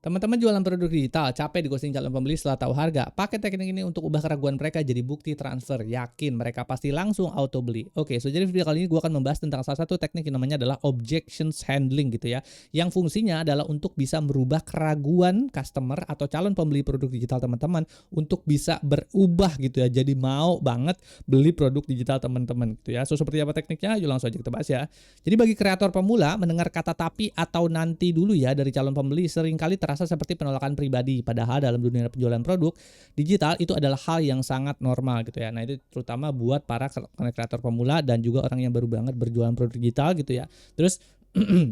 Teman-teman jualan produk digital, capek di ghosting calon pembeli setelah tahu harga. Pakai teknik ini untuk ubah keraguan mereka jadi bukti transfer. Yakin mereka pasti langsung auto beli. Oke, so jadi video kali ini gue akan membahas tentang salah satu teknik yang namanya adalah objections handling gitu ya. Yang fungsinya adalah untuk bisa merubah keraguan customer atau calon pembeli produk digital teman-teman untuk bisa berubah gitu ya. Jadi mau banget beli produk digital teman-teman gitu ya. So seperti apa tekniknya? Yuk langsung aja kita bahas ya. Jadi bagi kreator pemula, mendengar kata tapi atau nanti dulu ya dari calon pembeli seringkali terasa seperti penolakan pribadi. Padahal dalam dunia penjualan produk digital itu adalah hal yang sangat normal gitu ya. Nah itu terutama buat para kreator pemula dan juga orang yang baru banget berjualan produk digital gitu ya. Terus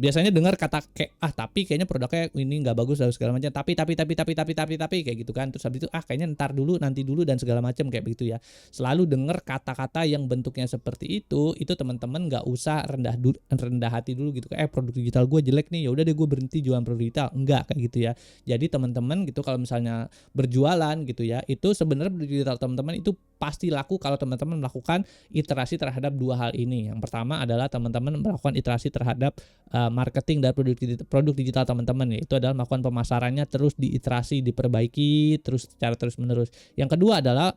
biasanya dengar kata kayak tapi kayaknya produknya ini nggak bagus dan segala macam, tapi kayak gitu kan. Terus habis itu kayaknya ntar dulu, nanti dulu dan segala macam kayak begitu ya. Selalu dengar kata-kata yang bentuknya seperti itu teman-teman nggak usah rendah hati dulu gitu. Produk digital gue jelek nih, ya udah deh gue berhenti jualan produk digital. Enggak kayak gitu ya. Jadi teman-teman gitu kalau misalnya berjualan gitu ya, itu sebenarnya produk digital teman-teman itu pasti laku kalau teman-teman melakukan iterasi terhadap dua hal ini. Yang pertama adalah teman-teman melakukan iterasi terhadap marketing dan produk digital teman-teman, yaitu adalah melakukan pemasarannya terus diiterasi, diperbaiki terus secara terus menerus. Yang kedua adalah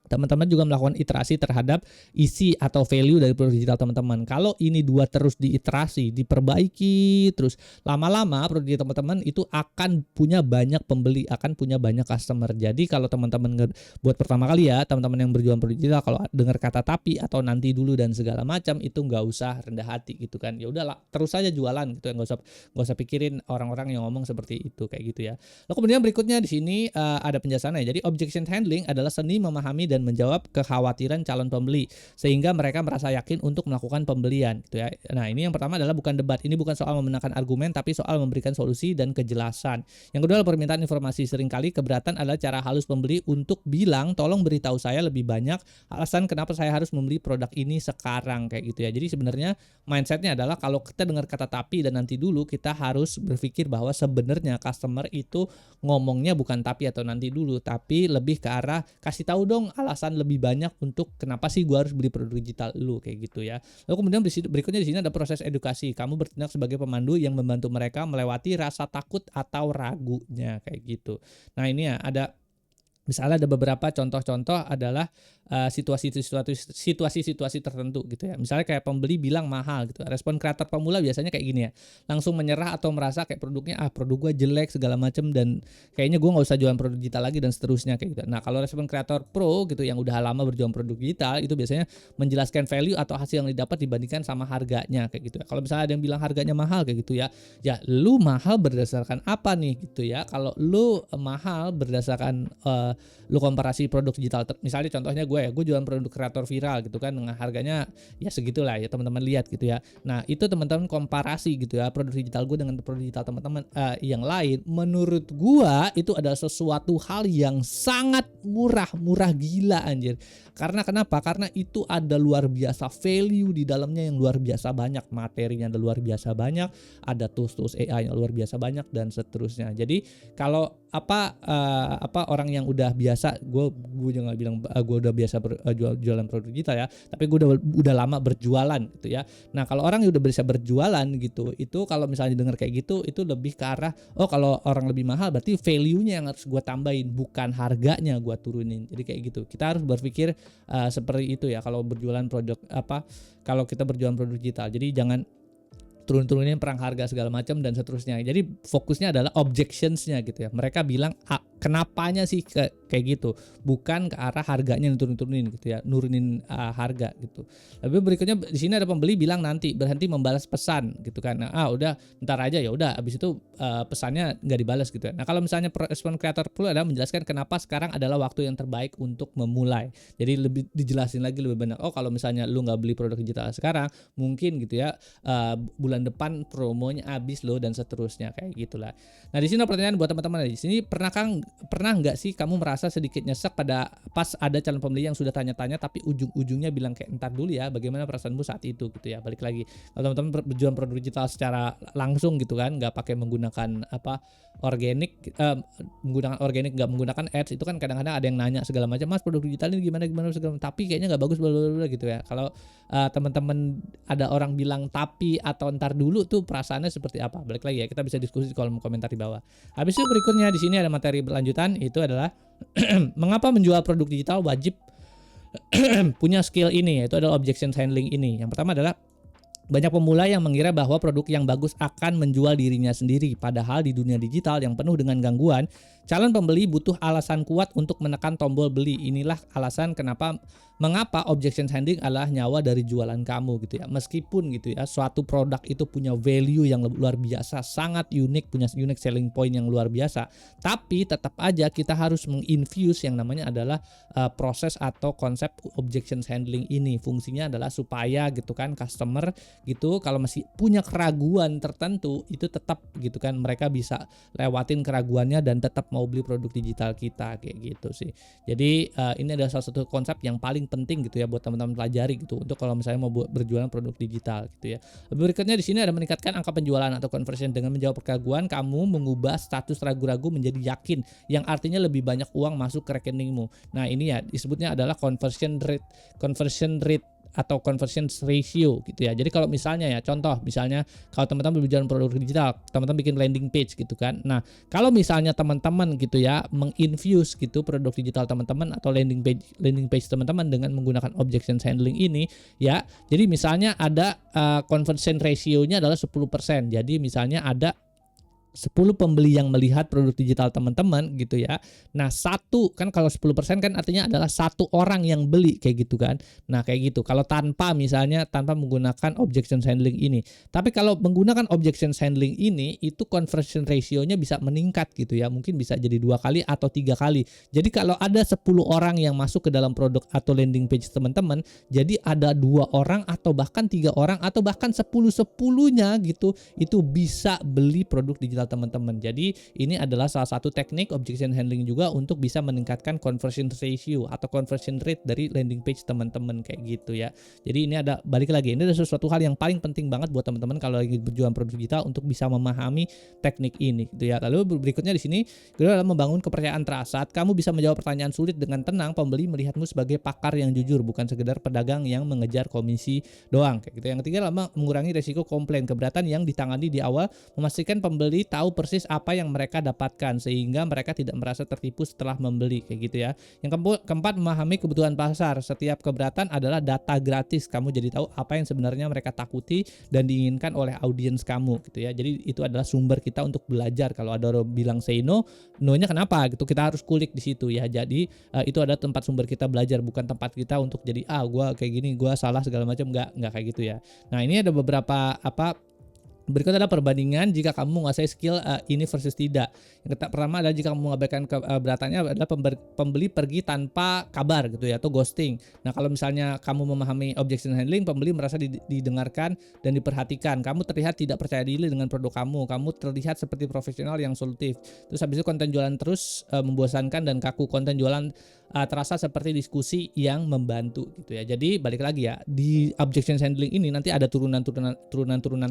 teman-teman juga melakukan iterasi terhadap isi atau value dari produk digital teman-teman. Kalau ini dua terus diiterasi, diperbaiki terus, lama-lama produk digital teman-teman itu akan punya banyak pembeli, akan punya banyak customer. Jadi kalau teman-teman buat pertama kali ya, teman-teman yang berjualan produk digital, kalau dengar kata tapi atau nanti dulu dan segala macam, itu nggak usah rendah hati gitu kan. Ya udahlah, terus saja jualan gitu ya, nggak usah pikirin orang-orang yang ngomong seperti itu kayak gitu ya. Lalu kemudian berikutnya di sini ada penjelasannya. Jadi objection handling adalah seni memahami dan menjawab kekhawatiran calon pembeli sehingga mereka merasa yakin untuk melakukan pembelian gitu ya. Nah, ini yang pertama adalah bukan debat. Ini bukan soal memenangkan argumen tapi soal memberikan solusi dan kejelasan. Yang kedua adalah permintaan informasi. Seringkali keberatan adalah cara halus pembeli untuk bilang, "Tolong beritahu saya lebih banyak alasan kenapa saya harus membeli produk ini sekarang," kayak gitu ya. Jadi sebenarnya mindsetnya adalah kalau kita dengar kata tapi dan nanti dulu, kita harus berpikir bahwa sebenarnya customer itu ngomongnya bukan tapi atau nanti dulu, tapi lebih ke arah kasih tahu dong alasan lebih banyak untuk kenapa sih gue harus beli produk digital lu kayak gitu ya. Lalu kemudian berikutnya di sini ada proses edukasi. Kamu bertindak sebagai pemandu yang membantu mereka melewati rasa takut atau ragunya kayak gitu. Nah ini ya ada misalnya ada beberapa contoh-contoh adalah situasi-situasi tertentu gitu ya. Misalnya kayak pembeli bilang mahal gitu. Respon kreator pemula biasanya kayak gini ya. Langsung menyerah atau merasa kayak produknya produk gue jelek segala macam dan kayaknya gue nggak usah jualan produk digital lagi dan seterusnya kayak gitu. Nah kalau respon kreator pro gitu yang udah lama berjualan produk digital itu biasanya menjelaskan value atau hasil yang didapat dibandingkan sama harganya kayak gitu ya. Kalau misalnya ada yang bilang harganya mahal kayak gitu ya, ya lu mahal berdasarkan apa nih gitu ya. Kalau lu mahal berdasarkan lu komparasi produk digital, misalnya contohnya gue jualan produk kreator viral gitu kan dengan harganya ya segitulah ya teman-teman lihat gitu ya. Nah itu teman-teman komparasi gitu ya produk digital gue dengan produk digital teman-teman yang lain, menurut gue itu adalah sesuatu hal yang sangat murah gila anjir. Karena kenapa? Karena itu ada luar biasa value di dalamnya yang luar biasa banyak, materinya ada luar biasa banyak, ada tools AI yang luar biasa banyak dan seterusnya. Jadi kalau orang yang udah biasa, gue jangan bilang gue udah biasa jualan produk digital ya, tapi gue udah lama berjualan gitu ya. Nah kalau orang yang udah bisa berjualan gitu, itu kalau misalnya dengar kayak gitu, itu lebih ke arah kalau orang lebih mahal berarti value-nya yang harus gue tambahin, bukan harganya gue turunin. Jadi kayak gitu. Kita harus berpikir seperti itu ya kalau berjualan kalau kita berjualan produk digital. Jadi jangan turun-turunin perang harga segala macam dan seterusnya. Jadi fokusnya adalah objections-nya gitu ya. Mereka bilang kenapanya sih kayak gitu, bukan ke arah harganya yang turun-turunin gitu ya, nurunin harga gitu. Tapi berikutnya di sini ada pembeli bilang nanti berhenti membalas pesan gitu kan. Nah, udah ntar aja ya udah, habis itu pesannya nggak dibalas gitu ya. Nah kalau misalnya respon kreator perlu adalah menjelaskan kenapa sekarang adalah waktu yang terbaik untuk memulai. Jadi lebih dijelasin lagi lebih banyak. Kalau misalnya lu nggak beli produk digital sekarang, mungkin gitu ya bulan depan promonya habis loh dan seterusnya kayak gitulah. Nah di sini pertanyaan buat teman-teman di sini, pernah nggak sih kamu merasa sedikit nyesek pada pas ada calon pembeli yang sudah tanya-tanya tapi ujung-ujungnya bilang kayak entar dulu ya, bagaimana perasaanmu saat itu gitu ya. Balik lagi kalau teman-teman berjualan produk digital secara langsung gitu kan, nggak pakai menggunakan organik, menggunakan organik nggak menggunakan ads, itu kan kadang-kadang ada yang nanya segala macam, "Mas, produk digital ini gimana gimana segala tapi kayaknya nggak bagus bla bla bla," gitu ya. Kalau teman-teman ada orang bilang tapi atau entar dulu tuh perasaannya seperti apa? Balik lagi ya, kita bisa diskusi di kolom komentar di bawah. Habis itu berikutnya di sini ada materi berlanjutan, itu adalah mengapa menjual produk digital wajib punya skill ini, yaitu adalah objection handling ini. Yang pertama adalah banyak pemula yang mengira bahwa produk yang bagus akan menjual dirinya sendiri. Padahal di dunia digital yang penuh dengan gangguan, calon pembeli butuh alasan kuat untuk menekan tombol beli. Inilah alasan mengapa objection handling adalah nyawa dari jualan kamu gitu ya. Meskipun gitu ya, suatu produk itu punya value yang luar biasa, sangat unik, punya unique selling point yang luar biasa, tapi tetap aja kita harus menginfuse yang namanya adalah proses atau konsep objection handling ini. Fungsinya adalah supaya gitu kan customer gitu kalau masih punya keraguan tertentu, itu tetap gitu kan mereka bisa lewatin keraguannya dan tetap mau beli produk digital kita, kayak gitu sih. Jadi ini adalah salah satu konsep yang paling penting gitu ya buat teman-teman pelajari gitu untuk kalau misalnya mau berjualan produk digital gitu ya. Berikutnya di sini ada meningkatkan angka penjualan atau conversion. Dengan menjawab keraguan, kamu mengubah status ragu-ragu menjadi yakin, yang artinya lebih banyak uang masuk ke rekeningmu. Nah, ini ya disebutnya adalah conversion rate atau conversion ratio gitu ya. Jadi kalau misalnya ya contoh misalnya kalau teman-teman berjualan produk digital, teman-teman bikin landing page gitu kan. Nah, kalau misalnya teman-teman gitu ya menginfuse gitu produk digital teman-teman atau landing page teman-teman dengan menggunakan objection handling ini ya. Jadi misalnya ada conversion ratio-nya adalah 10%. Jadi misalnya ada 10 pembeli yang melihat produk digital teman-teman gitu ya. Nah, satu kan kalau 10% kan artinya adalah satu orang yang beli kayak gitu kan. Nah, kayak gitu. Kalau tanpa menggunakan objection handling ini. Tapi kalau menggunakan objection handling ini itu conversion ratio-nya bisa meningkat gitu ya. Mungkin bisa jadi 2 kali atau 3 kali. Jadi kalau ada 10 orang yang masuk ke dalam produk atau landing page teman-teman, jadi ada 2 orang atau bahkan 3 orang atau bahkan 10-10-nya gitu itu bisa beli produk digital teman-teman. Jadi ini adalah salah satu teknik objection handling juga untuk bisa meningkatkan conversion ratio atau conversion rate dari landing page teman-teman kayak gitu ya. Jadi ini ada balik lagi, ini adalah sesuatu hal yang paling penting banget buat teman-teman kalau lagi berjualan produk digital untuk bisa memahami teknik ini gitu ya. Lalu berikutnya di sini kedua adalah membangun kepercayaan trust. Saat kamu bisa menjawab pertanyaan sulit dengan tenang, pembeli melihatmu sebagai pakar yang jujur, bukan sekedar pedagang yang mengejar komisi doang kayak gitu. Yang ketiga adalah mengurangi resiko komplain, keberatan yang ditangani di awal, memastikan pembeli tahu persis apa yang mereka dapatkan sehingga mereka tidak merasa tertipu setelah membeli kayak gitu ya. Yang keempat, memahami kebutuhan pasar. Setiap keberatan adalah data gratis. Kamu jadi tahu apa yang sebenarnya mereka takuti dan diinginkan oleh audiens kamu gitu ya. Jadi itu adalah sumber kita untuk belajar. Kalau ada orang bilang say no, no-nya kenapa gitu, kita harus kulik di situ ya. Jadi itu adalah tempat sumber kita belajar, bukan tempat kita untuk jadi gua kayak gini, gua salah segala macam, enggak kayak gitu ya. Nah, ini ada beberapa berikut adalah perbandingan jika kamu menguasai skill ini versus tidak. Yang pertama adalah jika kamu mengabaikan keberatannya adalah pembeli pergi tanpa kabar gitu ya, atau ghosting. Nah, kalau misalnya kamu memahami objection handling, pembeli merasa didengarkan dan diperhatikan. Kamu terlihat tidak percaya diri dengan produk kamu. Kamu terlihat seperti profesional yang solutif. Terus habis itu konten jualan terus membosankan dan kaku. Konten jualan terasa seperti diskusi yang membantu gitu ya. Jadi balik lagi ya, di objection handling ini nanti ada turunan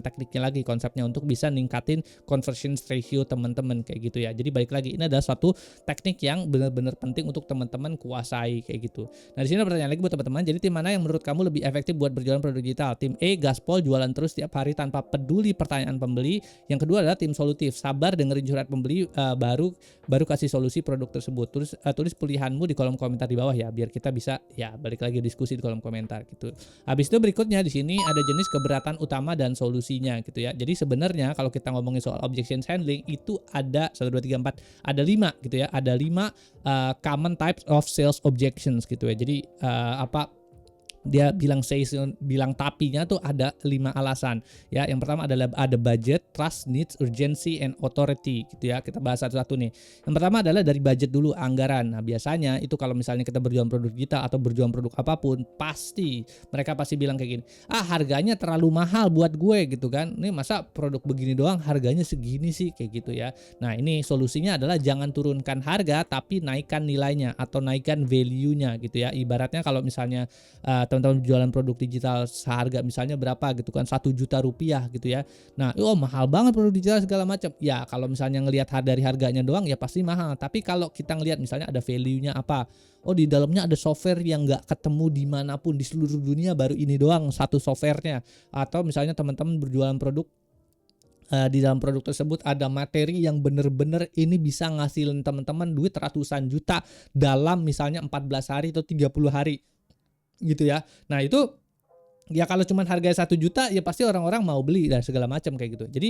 tekniknya lagi konsepnya untuk bisa ningkatin conversion ratio teman-teman kayak gitu ya. Jadi balik lagi, ini adalah suatu teknik yang benar-benar penting untuk teman-teman kuasai kayak gitu. Nah, di sini pertanyaan lagi buat teman-teman. Jadi tim mana yang menurut kamu lebih efektif buat berjualan produk digital? Tim A, gaspol, jualan terus tiap hari tanpa peduli pertanyaan pembeli. Yang kedua adalah tim solutif, sabar dengerin curhat pembeli, baru kasih solusi produk tersebut. Tulis pilihanmu di kolom komentar di bawah ya, biar kita bisa ya balik lagi diskusi di kolom komentar gitu. Habis itu berikutnya di sini ada jenis keberatan utama dan solusinya gitu ya. Jadi sebenarnya kalau kita ngomongin soal objection handling itu ada 1 2 3 4 ada 5 gitu ya. Ada 5 common types of sales objections gitu ya. Jadi dia bilang tapinya tuh ada 5 alasan ya. Yang pertama adalah ada budget, trust, needs, urgency, and authority gitu ya. Kita bahas satu-satu nih. Yang pertama adalah dari budget dulu, anggaran. Nah, biasanya itu kalau misalnya kita berjualan produk digital atau berjualan produk apapun, mereka pasti bilang kayak gini, harganya terlalu mahal buat gue gitu kan. Ini masa produk begini doang harganya segini sih kayak gitu ya. Nah, ini solusinya adalah jangan turunkan harga tapi naikkan nilainya atau naikkan value-nya gitu ya. Ibaratnya kalau misalnya teman-teman jualan produk digital seharga misalnya berapa gitu kan, 1 juta rupiah gitu ya. Nah, oh mahal banget produk digital segala macam. Ya kalau misalnya ngelihat dari harganya doang ya pasti mahal. Tapi kalau kita ngelihat misalnya ada value-nya apa, oh di dalamnya ada software yang nggak ketemu dimanapun di seluruh dunia, baru ini doang satu softwarenya. Atau misalnya teman-teman berjualan produk, di dalam produk tersebut ada materi yang bener-bener ini bisa ngasilin teman-teman duit ratusan juta dalam misalnya 14 hari atau 30 hari gitu ya. Nah itu ya kalau cuman harganya 1 juta ya pasti orang-orang mau beli dan segala macam kayak gitu. Jadi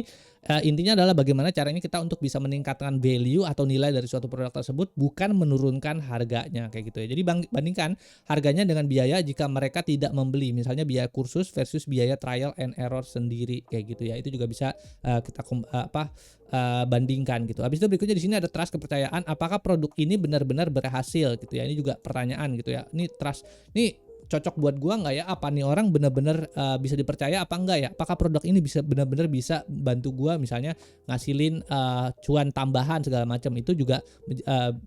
intinya adalah bagaimana caranya kita untuk bisa meningkatkan value atau nilai dari suatu produk tersebut, bukan menurunkan harganya kayak gitu ya. Jadi bandingkan harganya dengan biaya jika mereka tidak membeli. Misalnya biaya kursus versus biaya trial and error sendiri kayak gitu ya. Itu juga bisa kita bandingkan gitu. Habis itu berikutnya di sini ada trust, kepercayaan. Apakah produk ini benar-benar berhasil gitu ya. Ini juga pertanyaan gitu ya. Ini trust, nih cocok buat gua nggak ya? Apa nih orang bener-bener bisa dipercaya apa enggak ya? Apakah produk ini bisa benar-benar bisa bantu gua misalnya ngasilin cuan tambahan segala macam? Itu juga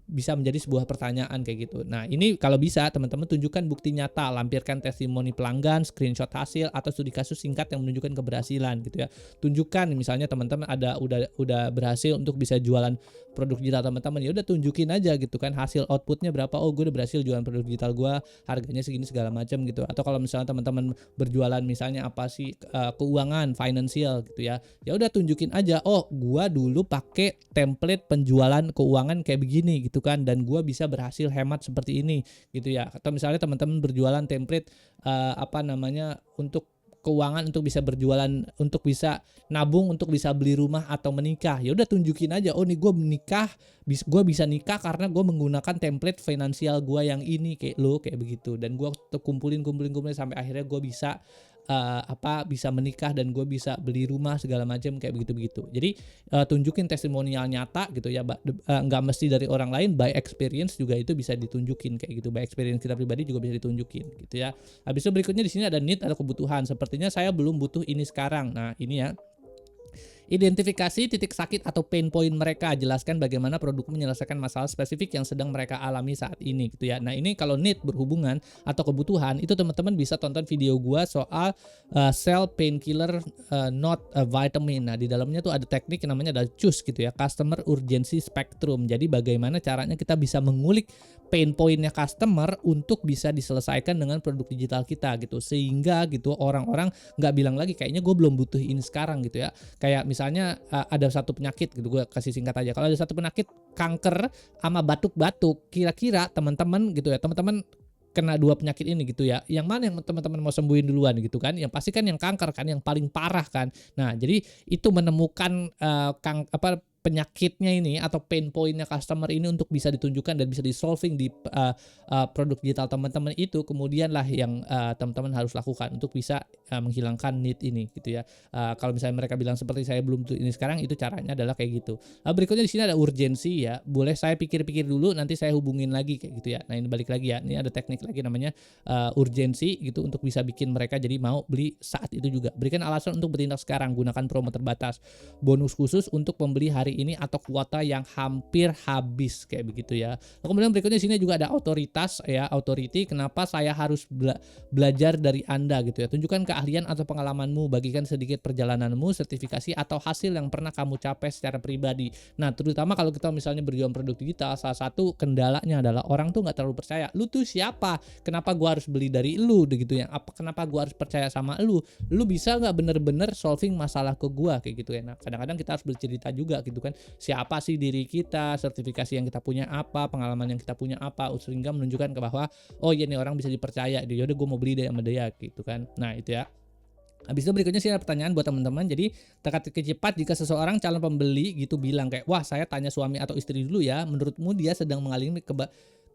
bisa menjadi sebuah pertanyaan kayak gitu. Nah ini kalau bisa teman-teman tunjukkan bukti nyata, lampirkan testimoni pelanggan, screenshot hasil atau studi kasus singkat yang menunjukkan keberhasilan gitu ya. Tunjukkan misalnya teman-teman ada udah berhasil untuk bisa jualan produk digital teman-teman, ya udah tunjukin aja gitu kan hasil outputnya berapa. Oh gue udah berhasil jualan produk digital gua, harganya segini segala macam gitu. Atau kalau misalnya teman-teman berjualan misalnya apa sih keuangan, financial gitu ya. Ya udah tunjukin aja, oh gua dulu pakai template penjualan keuangan kayak begini gitu kan, dan gua bisa berhasil hemat seperti ini gitu ya. Atau misalnya teman-teman berjualan template untuk keuangan, untuk bisa berjualan, untuk bisa nabung, untuk bisa beli rumah atau menikah. Ya udah tunjukin aja, oh nih gue menikah, gue bisa nikah karena gue menggunakan template finansial gue yang ini kayak begitu. Dan gue kumpulin sampai akhirnya gue bisa bisa menikah dan gue bisa beli rumah segala macam kayak begitu. Jadi tunjukin testimonial nyata gitu ya, nggak mesti dari orang lain, by experience juga itu bisa ditunjukin kayak gitu. By experience kita pribadi juga bisa ditunjukin gitu ya. Habis itu berikutnya di sini ada need atau kebutuhan. Sepertinya saya belum butuh ini sekarang. Nah ini ya. Identifikasi titik sakit atau pain point mereka, jelaskan bagaimana produk menyelesaikan masalah spesifik yang sedang mereka alami saat ini gitu ya. Nah ini kalau need berhubungan atau kebutuhan, itu teman-teman bisa tonton video gua soal sell painkiller not a vitamin. Nah di dalamnya tuh ada teknik yang namanya adalah CUS gitu ya, Customer Urgency Spectrum. Jadi bagaimana caranya kita bisa mengulik pain pointnya customer untuk bisa diselesaikan dengan produk digital kita gitu, sehingga gitu orang-orang nggak bilang lagi kayaknya gue belum butuh ini sekarang gitu ya. Kayak misalnya ada satu penyakit gitu, gue kasih singkat aja, kalau ada satu penyakit kanker sama batuk-batuk, kira-kira teman-teman gitu ya, teman-teman kena dua penyakit ini gitu ya, yang mana yang teman-teman mau sembuhin duluan gitu kan? Yang pasti kan yang kanker kan, yang paling parah kan. Nah jadi itu menemukan penyakitnya ini atau pain pointnya customer ini untuk bisa ditunjukkan dan bisa di solving di produk digital teman-teman itu, kemudian lah yang teman-teman harus lakukan untuk bisa menghilangkan need ini gitu ya. Kalau misalnya mereka bilang seperti saya belum tuh ini sekarang, itu caranya adalah kayak gitu. Berikutnya di sini ada urgensi ya, boleh saya pikir-pikir dulu nanti saya hubungin lagi kayak gitu ya. Nah ini balik lagi ya, ini ada teknik lagi namanya urgensi gitu untuk bisa bikin mereka jadi mau beli saat itu juga. Berikan alasan untuk bertindak sekarang, gunakan promo terbatas, bonus khusus untuk pembeli hari ini atau kuota yang hampir habis kayak begitu ya. Kemudian berikutnya di sini juga ada otoritas ya, authority. Kenapa saya harus belajar dari Anda gitu ya. Tunjukkan keahlian atau pengalamanmu, bagikan sedikit perjalananmu, sertifikasi atau hasil yang pernah kamu capai secara pribadi. Nah, terutama kalau kita misalnya berjualan produk digital, salah satu kendalanya adalah orang tuh nggak terlalu percaya. Lu tuh siapa? Kenapa gua harus beli dari lu gitu ya? Kenapa gua harus percaya sama lu? Lu bisa nggak bener-bener solving masalah ke gua kayak gitu ya. Nah, kadang-kadang kita harus bercerita juga gitu kan, siapa sih diri kita, sertifikasi yang kita punya apa, pengalaman yang kita punya apa, sehingga menunjukkan ke bahwa oh iya nih orang bisa dipercaya, dia udah gue mau beli deh sama dia gitu kan. Nah itu ya. Habis itu berikutnya sih ada pertanyaan buat teman-teman. Jadi teka-teki cepat, jika seseorang calon pembeli gitu bilang kayak, wah saya tanya suami atau istri dulu ya, menurutmu dia sedang mengalami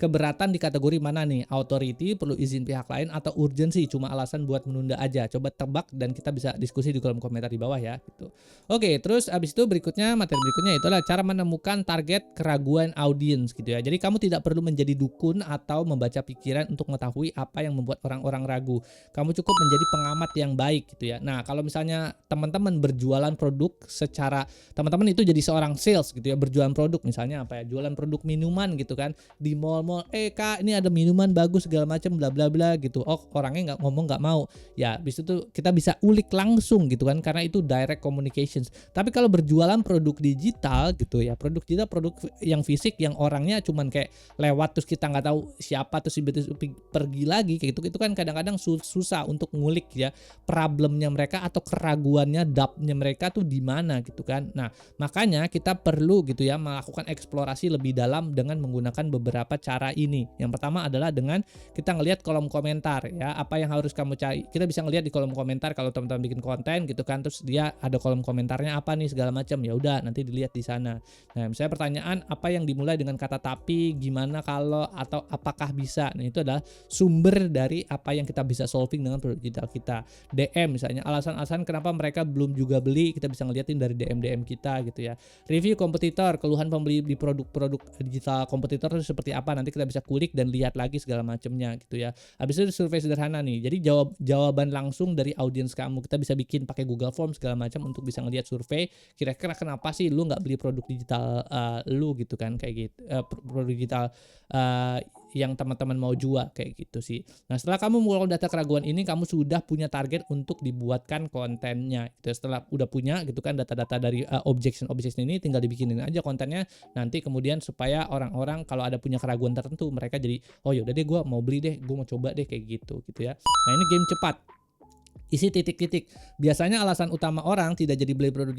keberatan di kategori mana nih? Authority, perlu izin pihak lain, atau urgency, cuma alasan buat menunda aja? Coba tebak dan kita bisa diskusi di kolom komentar di bawah ya gitu. Oke, terus abis itu materi berikutnya itu adalah cara menemukan target keraguan audiens gitu ya. Jadi kamu tidak perlu menjadi dukun atau membaca pikiran untuk mengetahui apa yang membuat orang-orang ragu. Kamu cukup menjadi pengamat yang baik gitu ya. Nah, kalau misalnya teman-teman berjualan produk secara, teman-teman itu jadi seorang sales gitu ya, berjualan produk misalnya apa ya, jualan produk minuman gitu kan di mall mall, Kak ini ada minuman bagus segala macam bla bla bla gitu. Oh orangnya nggak mau. Ya habis itu kita bisa ulik langsung gitu kan, karena itu direct communications. Tapi kalau berjualan produk digital gitu ya, produk digital, produk yang fisik yang orangnya cuman kayak lewat terus kita nggak tahu siapa, terus pergi lagi kayak gitu, itu kan kadang-kadang susah untuk ngulik ya problemnya mereka atau keraguannya, doubtnya mereka tuh di mana gitu kan. Nah makanya kita perlu gitu ya melakukan eksplorasi lebih dalam dengan menggunakan beberapa cara ini. Yang pertama adalah dengan kita ngelihat kolom komentar ya, apa yang harus kamu cari. Kita bisa ngelihat di kolom komentar kalau teman-teman bikin konten gitu kan, terus dia ada kolom komentarnya apa nih segala macam, ya udah nanti dilihat di sana. Nah misalnya pertanyaan apa yang dimulai dengan kata tapi, gimana kalau, atau apakah bisa. Nah itu adalah sumber dari apa yang kita bisa solving dengan produk digital kita. DM misalnya, alasan-alasan kenapa mereka belum juga beli, kita bisa ngeliatin dari DM kita gitu ya. Review kompetitor, keluhan pembeli di produk-produk digital kompetitor itu seperti apa, nanti kita bisa kulik dan lihat lagi segala macamnya gitu ya. Habis itu survei sederhana nih, jadi jawaban langsung dari audiens kamu, kita bisa bikin pakai Google Form segala macam untuk bisa ngelihat survei kira-kira kenapa sih lu nggak beli produk digital lu gitu kan, kayak gitu, produk digital yang teman-teman mau jual kayak gitu sih. Nah setelah kamu mengumpulkan data keraguan ini, kamu sudah punya target untuk dibuatkan kontennya gitu. Setelah udah punya gitu kan data-data dari objection ini, tinggal dibikinin aja kontennya nanti kemudian, supaya orang-orang kalau ada punya keraguan tertentu mereka jadi oh yaudah deh gue mau beli deh, gue mau coba deh kayak gitu ya. Nah ini game cepat, isi titik-titik. Biasanya alasan utama orang tidak jadi beli produk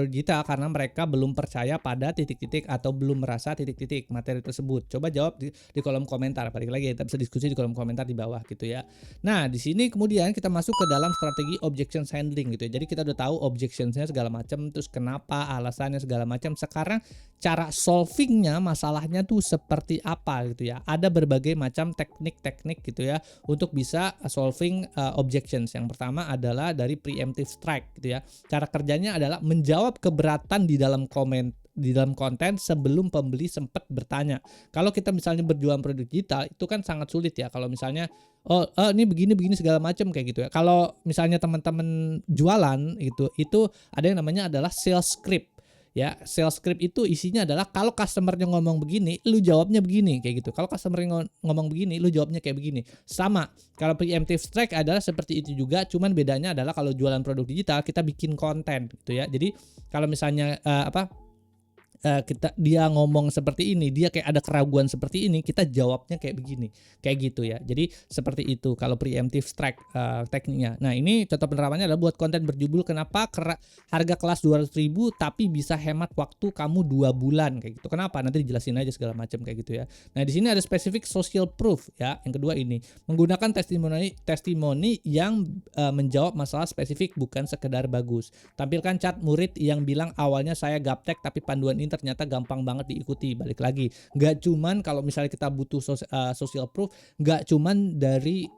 digital karena mereka belum percaya pada titik-titik atau belum merasa titik-titik materi tersebut. Coba jawab di kolom komentar. Balik lagi kita bisa diskusi di kolom komentar di bawah gitu ya. Nah di sini kemudian kita masuk ke dalam strategi objection handling gitu ya. Jadi kita udah tahu objectionsnya segala macam, terus kenapa, alasannya segala macam. Sekarang cara solvingnya masalahnya tuh seperti apa gitu ya. Ada berbagai macam teknik-teknik gitu ya untuk bisa solving objections. Yang pertama adalah dari preemptive strike gitu ya. Cara kerjanya adalah menjawab keberatan di dalam konten sebelum pembeli sempat bertanya. Kalau kita misalnya berjualan produk digital itu kan sangat sulit ya. Kalau misalnya ini begini segala macam kayak gitu ya. Kalau misalnya teman-teman jualan itu ada yang namanya adalah sales script. Ya, sales script itu isinya adalah kalau customernya ngomong begini, lu jawabnya begini kayak gitu. Kalau customernya ngomong begini, lu jawabnya kayak begini. Sama. Kalau preemptive strike adalah seperti itu juga, cuman bedanya adalah kalau jualan produk digital kita bikin konten gitu ya. Jadi kalau misalnya dia ngomong seperti ini, dia kayak ada keraguan seperti ini, kita jawabnya kayak begini, kayak gitu ya. Jadi seperti itu kalau preemptive strike tekniknya. Nah ini contoh penerapannya adalah buat konten berjudul kenapa harga kelas 200.000 tapi bisa hemat waktu kamu 2 bulan kayak gitu. Kenapa? Nanti dijelasin aja segala macam kayak gitu ya. Nah di sini ada specific social proof ya. Yang kedua ini menggunakan testimoni yang menjawab masalah spesifik, bukan sekedar bagus. Tampilkan chat murid yang bilang awalnya saya gaptek tapi panduan ini ternyata gampang banget diikuti. Balik lagi, nggak cuman kalau misalnya kita butuh social proof, nggak cuman dari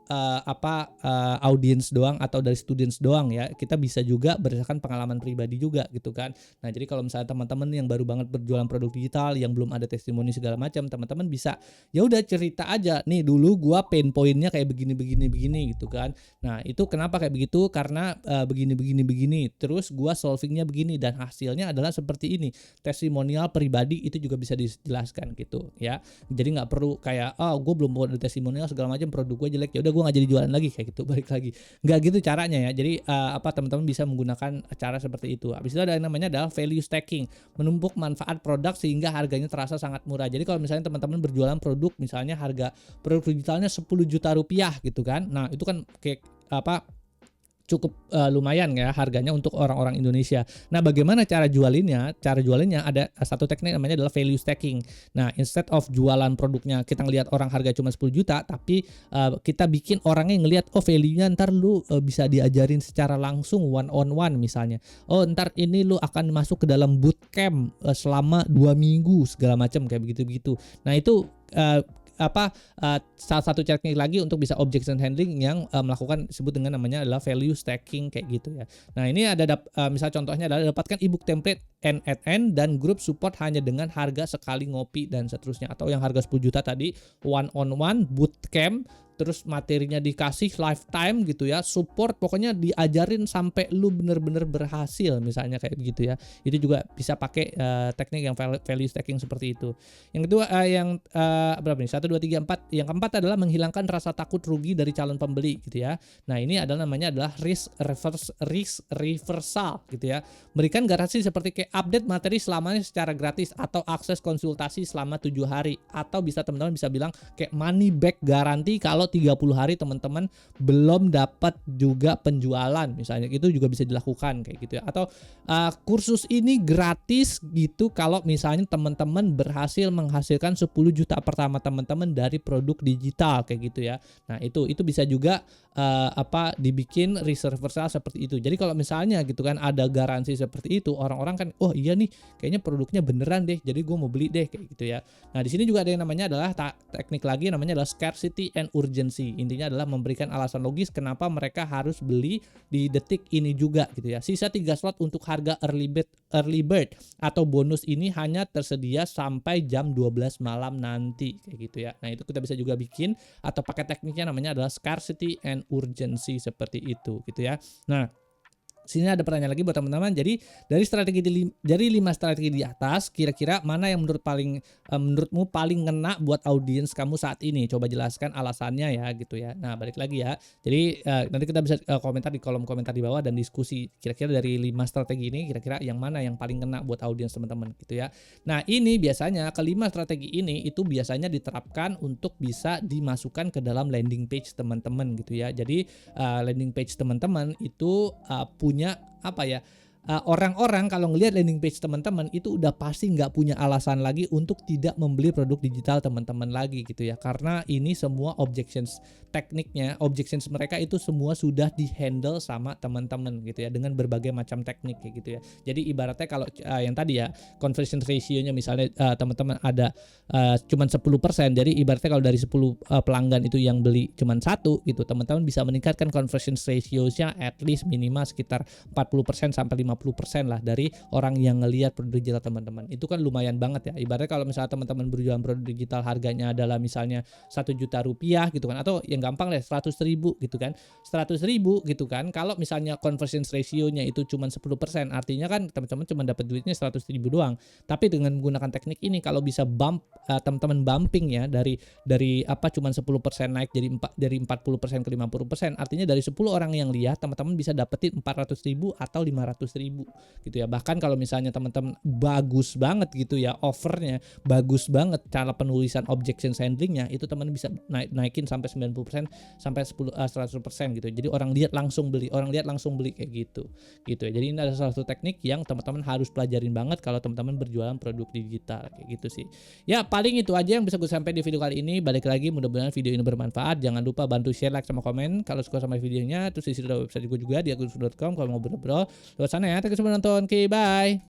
audience doang atau dari students doang ya, kita bisa juga berdasarkan pengalaman pribadi juga gitu kan. Nah jadi kalau misalnya teman-teman yang baru banget berjualan produk digital yang belum ada testimoni segala macam, teman-teman bisa ya udah cerita aja nih, dulu gua pain pointnya kayak begini gitu kan. Nah itu kenapa kayak begitu, karena begini terus gua solvingnya begini dan hasilnya adalah seperti ini. Testimonial pribadi itu juga bisa dijelaskan gitu ya. Jadi nggak perlu kayak gue belum buat testimonial segala macam, produk gue jelek ya udah gue nggak jadi jualan lagi kayak gitu. Balik lagi nggak gitu caranya ya. Jadi teman-teman bisa menggunakan cara seperti itu. Habis itu ada yang namanya adalah value stacking, menumpuk manfaat produk sehingga harganya terasa sangat murah. Jadi kalau misalnya teman-teman berjualan produk, misalnya harga produk digitalnya 10 juta rupiah gitu kan, nah itu kan kayak cukup lumayan ya harganya untuk orang-orang Indonesia. Nah, bagaimana cara jualinnya? Cara jualinnya ada satu teknik namanya adalah value stacking. Nah, instead of jualan produknya kita ngelihat orang harga cuma 10 juta, tapi kita bikin orangnya ngelihat value-nya ntar lu bisa diajarin secara langsung one on one misalnya. Ntar ini lu akan masuk ke dalam bootcamp selama 2 minggu segala macam kayak begitu-begitu. Nah, itu salah satu teknik lagi untuk bisa objection handling yang melakukan disebut dengan namanya adalah value stacking kayak gitu ya. Nah ini ada misal contohnya adalah dapatkan ebook template end-to-end dan grup support hanya dengan harga sekali ngopi dan seterusnya, atau yang harga 10 juta tadi one on one bootcamp terus materinya dikasih lifetime gitu ya, support, pokoknya diajarin sampai lu bener-bener berhasil misalnya kayak begitu ya. Itu juga bisa pakai teknik yang value stacking seperti itu. Yang kedua berapa nih? 1, 2, 3, 4. Yang keempat adalah menghilangkan rasa takut rugi dari calon pembeli gitu ya. Nah, ini namanya adalah risk reversal gitu ya. Berikan garansi seperti kayak update materi selamanya secara gratis atau akses konsultasi selama 7 hari, atau bisa teman-teman bisa bilang kayak money back garanti kalau 30 hari teman-teman belum dapat juga penjualan misalnya, itu juga bisa dilakukan kayak gitu ya. Atau kursus ini gratis gitu kalau misalnya teman-teman berhasil menghasilkan 10 juta pertama teman-teman dari produk digital kayak gitu ya. Nah, itu bisa juga dibikin risk reversal seperti itu. Jadi kalau misalnya gitu kan ada garansi seperti itu, orang-orang kan oh iya nih kayaknya produknya beneran deh, jadi gue mau beli deh kayak gitu ya. Nah, di sini juga ada yang namanya adalah teknik lagi namanya adalah scarcity and urgency. Intinya adalah memberikan alasan logis kenapa mereka harus beli di detik ini juga gitu ya. Sisa 3 slot untuk harga early bird atau bonus ini hanya tersedia sampai jam 12 malam nanti kayak gitu ya. Nah, itu kita bisa juga bikin atau pakai tekniknya namanya adalah scarcity and urgency seperti itu gitu ya. Nah, sini ada pertanyaan lagi buat teman-teman. Jadi dari 5 strategi di atas, kira-kira mana yang menurutmu paling ngena buat audiens kamu saat ini? Coba jelaskan alasannya ya gitu ya. Nah, balik lagi ya. Jadi nanti kita bisa komentar di kolom komentar di bawah dan diskusi. Kira-kira dari 5 strategi ini kira-kira yang mana yang paling ngena buat audiens teman-teman gitu ya. Nah, ini biasanya kelima strategi ini itu biasanya diterapkan untuk bisa dimasukkan ke dalam landing page teman-teman gitu ya. Jadi landing page teman-teman itu punya orang-orang kalau ngelihat landing page teman-teman itu udah pasti nggak punya alasan lagi untuk tidak membeli produk digital teman-teman lagi gitu ya, karena ini semua objections mereka itu semua sudah dihandle sama teman-teman gitu ya dengan berbagai macam teknik kayak gitu ya. Jadi ibaratnya kalau yang tadi ya conversion ratio-nya misalnya teman-teman ada cuman 10%, jadi ibaratnya kalau dari 10 pelanggan itu yang beli cuman 1 gitu, teman-teman bisa meningkatkan conversion ratio-nya at least minimal sekitar 40% sampai 50% lah dari orang yang ngelihat produk digital teman-teman. Itu kan lumayan banget ya. Ibaratnya kalau misalnya teman-teman berjualan produk digital harganya adalah misalnya 1 juta rupiah gitu kan, atau yang gampang deh 100 ribu gitu kan. 100 ribu gitu kan. Kalau misalnya conversion ratio-nya itu cuma 10%, artinya kan teman-teman cuma dapat duitnya 100 ribu doang. Tapi dengan menggunakan teknik ini kalau bisa teman-teman bumping ya dari cuma 10% naik dari 40% ke 50%, artinya dari 10 orang yang lihat teman-teman bisa dapetin 400 ribu atau 500 ribu gitu ya. Bahkan kalau misalnya teman-teman bagus banget gitu ya, offernya bagus banget, cara penulisan objection handlingnya itu teman bisa naikin sampai 90% sampai 100% gitu. Jadi orang lihat langsung beli kayak gitu ya. Jadi ini adalah salah satu teknik yang teman-teman harus pelajarin banget kalau teman-teman berjualan produk digital kayak gitu sih. Ya, paling itu aja yang bisa gue sampaikan di video kali ini. Balik lagi, mudah-mudahan video ini bermanfaat. Jangan lupa bantu share, like, sama komen kalau suka sama videonya. Terus di situ ada website gue juga di akunsus.com kalau mau ngobrol lewat sana ya. Terima kasih sudah menonton. Oke, bye.